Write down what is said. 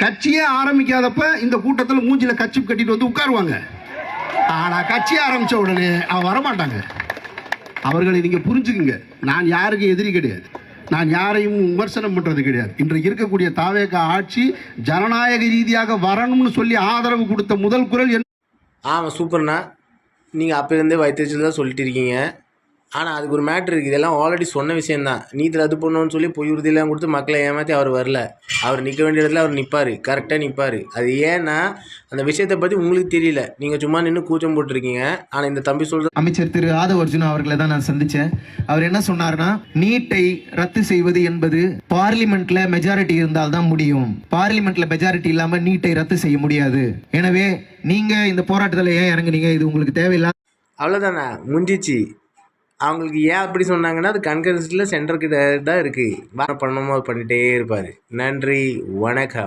கட்சியே ஆரம்பிக்காதப்ப இந்த கூட்டத்தில் மூஞ்சில கட்சி கட்டிட்டு வந்து உட்காருவாங்க. ஆனா கட்சி ஆரம்பிச்ச உடனே அவன் வரமாட்டாங்க. அவர்களை நீங்க புரிஞ்சுக்குங்க. நான் யாருக்கு எதிரி கிடையாது, நான் யாரையும் விமர்சனம் பண்றது கிடையாது. இன்றைக்கு இருக்கக்கூடிய தாவேக ஆட்சி ஜனநாயக ரீதியாக வரணும்னு சொல்லி ஆதரவு கொடுத்த முதல் குரல் ஆமாம் சூப்பர்ண்ணா. நீங்கள் அப்போ இருந்தே வைத்தியத்தில் தான் சொல்லிட்டு இருக்கீங்க. ஆனால் அதுக்கு ஒரு மேட்ரு இருக்குது. இதெல்லாம் ஆல்ரெடி சொன்ன விஷயந்தான். நீதில் அது பண்ணணும்னு சொல்லி பொய் உறுதியெல்லாம் கொடுத்து மக்களை ஏமாற்றி அவர் வரல. அவர் நிற்க வேண்டிய இடத்துல அவர் நிற்பார், கரெக்டாக நிற்பார். அது ஏன்னா அந்த விஷயத்தை பற்றி உங்களுக்கு தெரியல, நீங்கள் சும்மா நின்று கூச்சம் போட்டிருக்கீங்க. ஆனால் இந்த தம்பி சொல்கிற அமைச்சர் திரு ஆதவ அர்ஜுனா அவர்களை தான் நான் சந்தித்தேன். அவர் என்ன சொன்னார்னா, நீட்டை ரத்து செய்வது என்பது பார்லிமெண்ட்ல மெஜாரிட்டி இருந்தால் தான் முடியும், பார்லிமெண்ட்ல மெஜாரிட்டி இல்லாமல் நீட்டை ரத்து செய்ய முடியாது. எனவே நீங்கள் இந்த போராட்டத்தில் ஏன் இறங்குனீங்க, இது உங்களுக்கு தேவையில்லை. அவ்வளோதானே, முடிஞ்சிச்சு. அவங்களுக்கு ஏன் அப்படி சொன்னாங்கன்னா அது கன்கரன்சியில் சென்டர்கிட்ட தான் இருக்குது. பண்ணணுமோ பண்ணிகிட்டே இருப்பார். நன்றி, வணக்கம்.